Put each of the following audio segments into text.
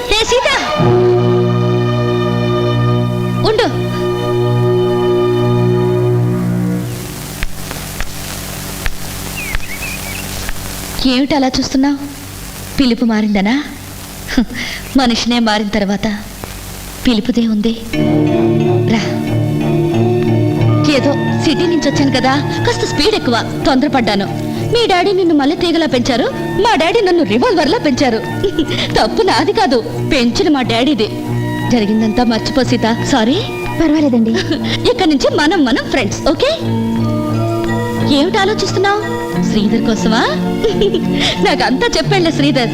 హే సీత, ఉండు. ఏమిటి అలా చూస్తున్నావు? పిలుపు మారిందనా? మనిషినే మారిన తర్వాత పిలుపుదే ఉంది. రా. ఏదో సిటీ నుంచి వచ్చాను కదా, కాస్త స్పీడ్ ఎక్కువ, తొందరపడ్డాను. మీ డాడీ నిన్ను మళ్ళీ తీగలా పెంచారు, మా డాడీ నన్ను రివాల్వర్లా పెంచారు. తప్పు నాది కాదు, పెంచిన మా డాడీది. జరిగిందంతా మర్చిపో సీత. సారీ. పర్వాలేదండి. ఇక్కడి నుంచి మనం ఫ్రెండ్స్, ఓకే? ఏమిటి ఆలోచిస్తున్నావు? శ్రీధర్ కోసమా? నాకంతా చెప్పాడులే శ్రీధర్.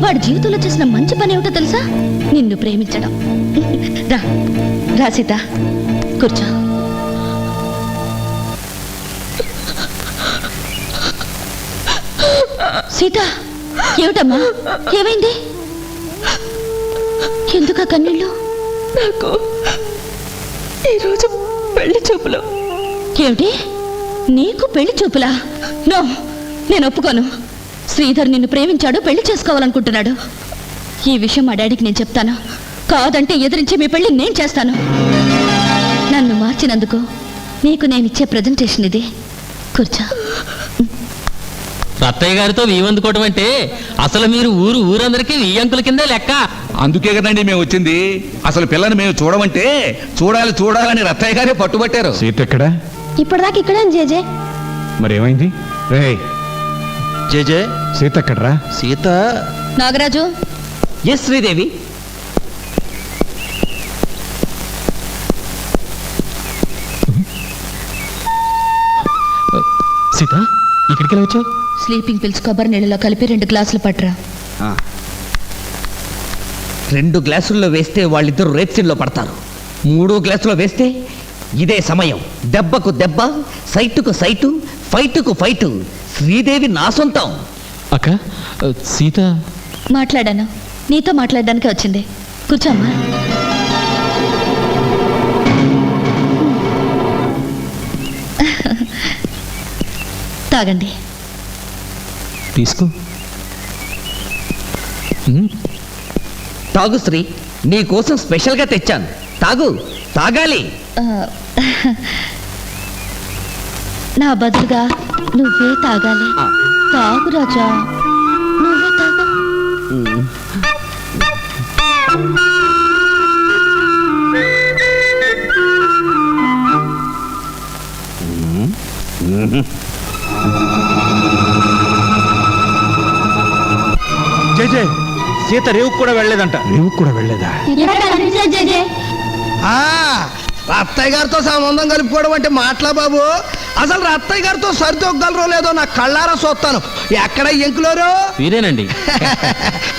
వాడి జీవితంలో చేసిన మంచి పని ఏమిటో తెలుసా? నిన్ను ప్రేమించడం. రా రా సీత, కూర్చో. సీత, ఏమిటమ్మా, ఏమైంది? ఎందుకా కన్నీళ్ళు? నాకు ఈరోజు పెళ్లి చూపులు. ఏమిటి? నీకు పెళ్లి చూపులా? నో, నేను ఒప్పుకోను. శ్రీధర్ నిన్ను ప్రేమించాడు, పెళ్లి చేసుకోవాలనుకుంటున్నాడు. ఈ విషయం మా డాడీకి నేను చెప్తాను. కాదంటే ఎదిరించి మీ పెళ్లి నేను చేస్తాను. నన్ను మార్చినందుకు నీకు నేనిచ్చే ప్రజెంటేషన్ ఇది. కూర్చో. రత్తయ్య గారితో వీవందుకోవటం అంటే అసలు మీరు ఊరందరికీ ఈ అంకుల కిందే లెక్క. అందుకే కదండి మేము వచ్చింది. అసలు పిల్లని మేము చూడమంటే చూడాలని రత్తయ్య గారే పట్టుబట్టారు. సీత ఎక్కడ? ఇప్పటిదాకా ఇక్కడే జేజే. మరేమైంది? రే జేజే, సీత ఎక్కడరా? సీత. నాగరాజు. ఎస్ శ్రీదేవి. సీత, ఇక్కడికి ఎలా వచ్చావు? స్లీపింగ్ పిల్స్ కొబ్బరి నీళ్ళలో కలిపి 2 గ్లాసులు పట్టరా. 2 గ్లాసుల్లో వేస్తే వాళ్ళిద్దరు రేప్సిన్లో పడతారు. 3 గ్లాసులో వేస్తే ఇదే సమయం. దెబ్బకు దెబ్బ, సైటుకు సైటు, ఫైటుకు ఫైటు. శ్రీదేవి నా సొంతం. అక్క, సీత. మాట్లాడాను, నీతో మాట్లాడడానికే వచ్చింది. కూర్చోమ్మా. తాగండి. తీసుకో. తాగు శ్రీ, నీ కోసం స్పెషల్గా తెచ్చాను. తాగు, తాగాలి. నా బదులుగా నువ్వే తాగాలి. తాగు రాజా, నువ్వే తాగు. జేజే, సీత రేవుకు కూడా వెళ్ళలేదంట. రేవుకు కూడా వెళ్ళలేదా? రత్తయ్య గారితో సంబంధం కలుపుకోవడం అంటే మాటలా బాబు? అసలు రత్తయ్య గారితో సరితొగ్గలరో లేదో నా కళ్ళారా చూస్తాను. ఎక్కడ ఎంకులోరు? వీరేనండి.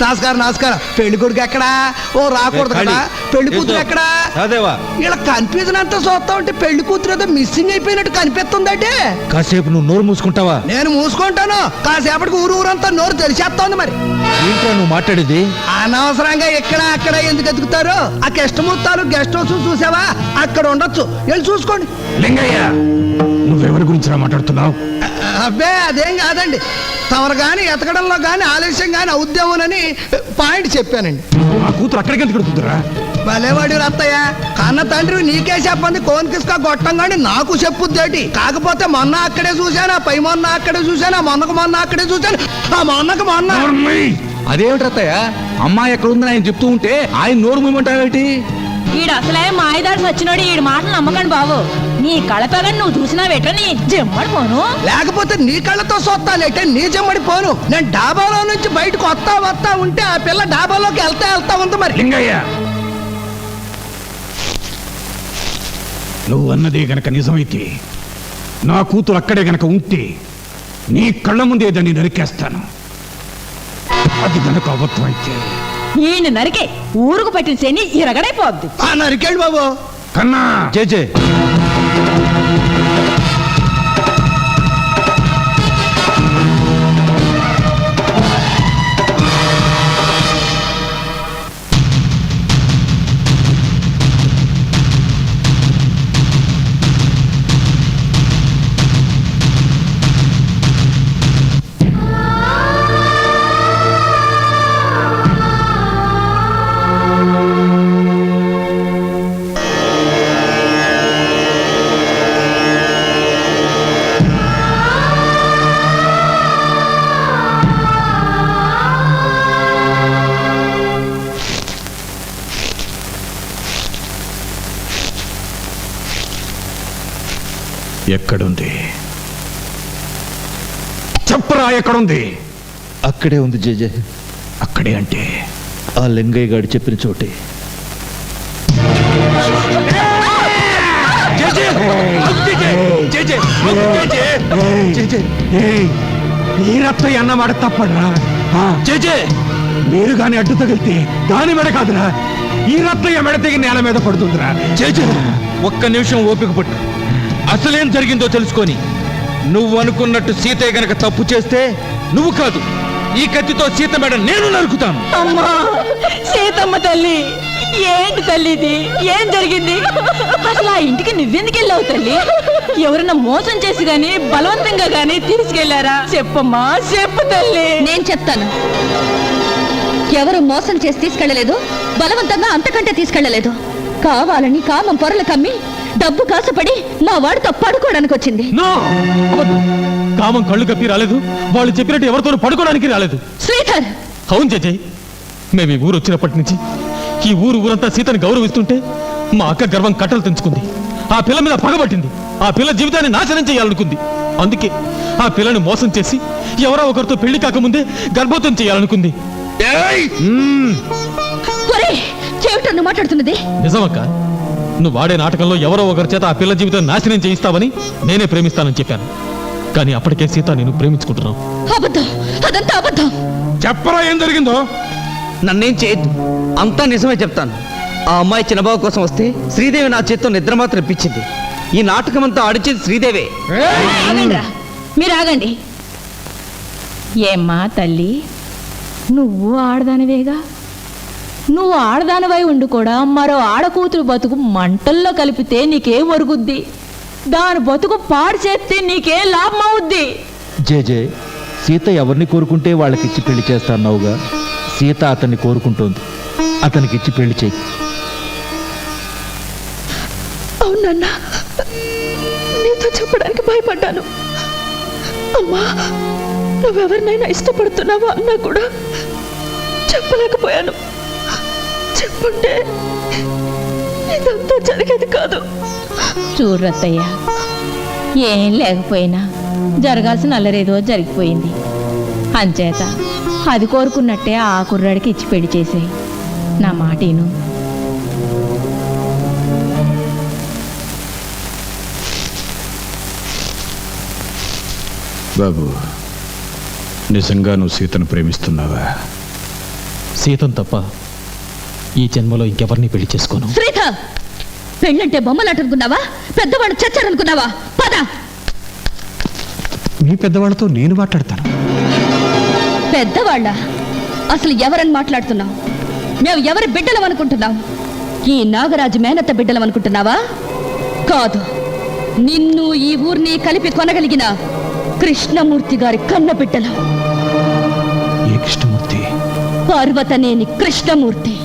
నమస్కారం. పెళ్లి కొడుకు ఎక్కడా? ఓ రాకూడదు కదా. పెళ్లి కూతురు ఎక్కడా? ఇలా కన్ఫ్యూజన్ అంతా చూస్తా ఉంటే పెళ్లి కూతురు ఏదో మిస్సింగ్ అయిపోయినట్టు కనిపిస్తుందంటే. కాసేపు నువ్వు నోరు మూసుకుంటావా? నేను మూసుకుంటాను. కాసేపటికి ఊరంతా నోరు తెరిచేస్తోంది. మరి ఏంట్రా నువ్వు మాట్లాడేది? అనవసరంగా ఇక్కడ అక్కడ ఎందుకు ఎదుగుతారు? ఆ కెస్టమూర్తాలు గెస్ట్ హౌస్ చూసావా? అక్కడ ఉండొచ్చు, వెళ్ళి చూసుకోండి. లింగయ్య, నువ్వెవరి గురించి మాట్లాడుతున్నావు? అబ్బే అదేం కాదండి. తమరు కానీ ఎతకడంలో కానీ ఆలస్యం కానీ అవుద్దామోనని పాయింట్ చెప్పానండి. ఆ కూతురు అక్కడికి ఎందుకు ఎడుతుందిరా? భలేవాడి రత్తయ్య, కన్న తండ్రి నీకే చెప్పండి, కోన్కిస్కా గొట్టం కానీ నాకు చెప్పుద్దేటి. కాకపోతే మొన్న అక్కడే చూశాను, ఆ పై మొన్న అక్కడే చూశాను, ఆ మొన్నకు మొన్న అక్కడే చూశాను, ఆ మొన్నకు మొన్న. అదేమిటి రత్తయ్య, అమ్మాయి ఎక్కడ ఉందని ఆయన చెప్తూ ఉంటే ఆయన నోరు మూయమంటావేటి? ఈడు అసలే మాయదారి వచ్చినోడు. ఈడు మాటలు నమ్మకండి బాబు. నీ కళపగని నువ్వు చూసినా వెట నీ జమ్మడిపోను. లేకపోతే నీ కళ్ళతో సొత్తాలేటే నీ జమ్మడి పోను. నేను డాబాలో నుంచి బయటకు వస్తా ఉంటే ఆ పిల్ల డాబాలోకి వెళ్తా ఉంది. మరి లింగయ్య, నువ్వు అన్నదే గనక నిజమైతే, నా కూతురు అక్కడే గనక ఉంటే నీ కళ్ళ ముందే దాన్ని నరికేస్తాను. అది గనక అబద్ధం అయితే ఈయన నరికే ఊరుకు పట్టిన శని ఇరగడైపోద్ది. నరికేండి బాబు. కన్నా జేజే, ఎక్కడుంది? చెప్పరా, ఎక్కడుంది? అక్కడే ఉంది జేజే. అక్కడే అంటే ఆ లింగయ్య గారు చెప్పిన చోటే. ఈ రత్తయ్య అన్నమాట తప్పడరా. మీరు గాని అడ్డు తగిలితే దాని మెడ కాదురా, ఈ రత్తయ్య మెడ తెగి నేల మీద పడుతుందిరా. ఒక్క నిమిషం ఓపిక పట్టు. అసలేం జరిగిందో తెలుసుకొని నువ్వు అనుకున్నట్టు సీతయ్య గనక తప్పు చేస్తే నువ్వు కాదు, ఈ కత్తితో సీత మెడ నేను నరుకుతాను. అమ్మా సీతమ్మ తల్లి, ఏంటి తల్లి ఇది? ఏం జరిగింది అసలు? ఆ ఇంటికి నువ్వెందుకు వెళ్ళావు తల్లి? ఎవరన్నా మోసం చేసి గాని బలవంతంగా గాని తీసుకెళ్లారా? చెప్పమ్మా, చెప్పు తల్లి. నేను చెప్తాను. ఎవరు మోసం చేసి తీసుకెళ్లలేదు, బలవంతంగా అంతకంటే తీసుకెళ్లలేదు. కావాలని కామం పొరలు కమ్మి డబ్బు కాసపడి మా వాడితో పడుకోవడానికి వచ్చింది. కామం కళ్ళు కప్పి రాలేదు, వాళ్ళు చెప్పినట్టు ఎవరితోనూ పడుకోవడానికి రాలేదు. శ్రీధర్, అవును జయజయ్, మేము ఈ ఊరు వచ్చినప్పటి నుంచి ఈ ఊరంతా సీతని గౌరవిస్తుంటే మా అక్క గర్వం కట్టలు తెంచుకుంది. ఆ పిల్ల మీద పగబట్టింది. ఆ పిల్ల జీవితాన్ని నాశనం చేయాలనుకుంది. అందుకే ఆ పిల్లని మోసం చేసి ఎవరో ఒకరితో పెళ్లి కాకముందే గర్భోత్తం చేయాలనుకుంది. చెవిటన్ను మాట్లాడుతున్నది నిజమక్క, నువ్వు వాడే నాటకంలో ఎవరో ఒకరి చేత ఆ పిల్ల జీవితం నాశనం చేయిస్తావని నేనే ప్రేమిస్తానని చెప్పాను. కానీ అప్పటికే సీత నేను ప్రేమించుకుంటున్నావు. అబద్ధం, అదంతా అబద్ధం. చెప్పరా, ఏం జరిగిందో? నన్నేం చేయొద్దు, అంతా నిజమే చెప్తాను. ఆ అమ్మాయి చిన్నబాబు కోసం వస్తే శ్రీదేవి నా చేత్తో నిద్ర మాత్రం ఇప్పించింది. ఈ నాటకం అంతా ఆడిచింది శ్రీదేవే. ఆగండిరా, మీరు ఆగండి. ఏమ్మా తల్లి, నువ్వు ఆడదానివేగా. నువ్వు ఆడదానివై ఉండి కూడా మరో ఆడకూతురు బతుకు మంటల్లో కలిపితే నీకేం ఒరుగుద్ది? దాని బతుకు పాడు చేస్తే నీకేం లాభం అవుద్ది? జేజే, సీత ఎవరిని కోరుకుంటే వాళ్ళకిచ్చి పెళ్లి చేస్తాన్నావుగా. సీత అతన్ని కోరుకుంటోంది, అతనికిచ్చి పెళ్లి చేయి. అవునన్నా, నీతో చెప్పడానికి భయపడ్డాను. అమ్మా, నువ్వెవరినైనా ఇష్టపడుతున్నావా అన్నా కూడా చెప్పలేకపోయాను. చెప్పుంటే ఇదంతా జరిగేది కాదు. చూడరత్తయ్య, ఏం లేకపోయినా జరగాల్సిన అల్లరేదో జరిగిపోయింది. అంచేత అది కోరుకున్నట్టే ఆ కుర్రాడికి ఇచ్చి పెళ్లి చేసేయి. నా మాటను. బాబు, నిజంగా నువ్వు సీతను ప్రేమిస్తున్నావా? సీతం తప్ప ఈ జన్మలో ఇంకెవరిని పెళ్లి చేసుకోను. శ్రీధర్, పెళ్ళంటే బొమ్మలాట అనుకున్నావా? పెద్దవాడు చచ్చారనుకున్నావా? పద. మీ పెద్దవాళ్ళతో నేను మాట్లాడతాను. పెద్దవాళ్ళ? అసలు ఎవరని మాట్లాడుతున్నావు? మేము ఎవరి బిడ్డలం అనుకుంటున్నావు? ఈ నాగరాజు మేనత్త బిడ్డలం అనుకుంటున్నావా? కాదు, నిన్ను ఈ ఊరిని కలిపి కొనగలిగిన కృష్ణమూర్తి గారి కన్న బిడ్డలం. ఏ కృష్ణమూర్తి? పార్వతనేని కృష్ణమూర్తి.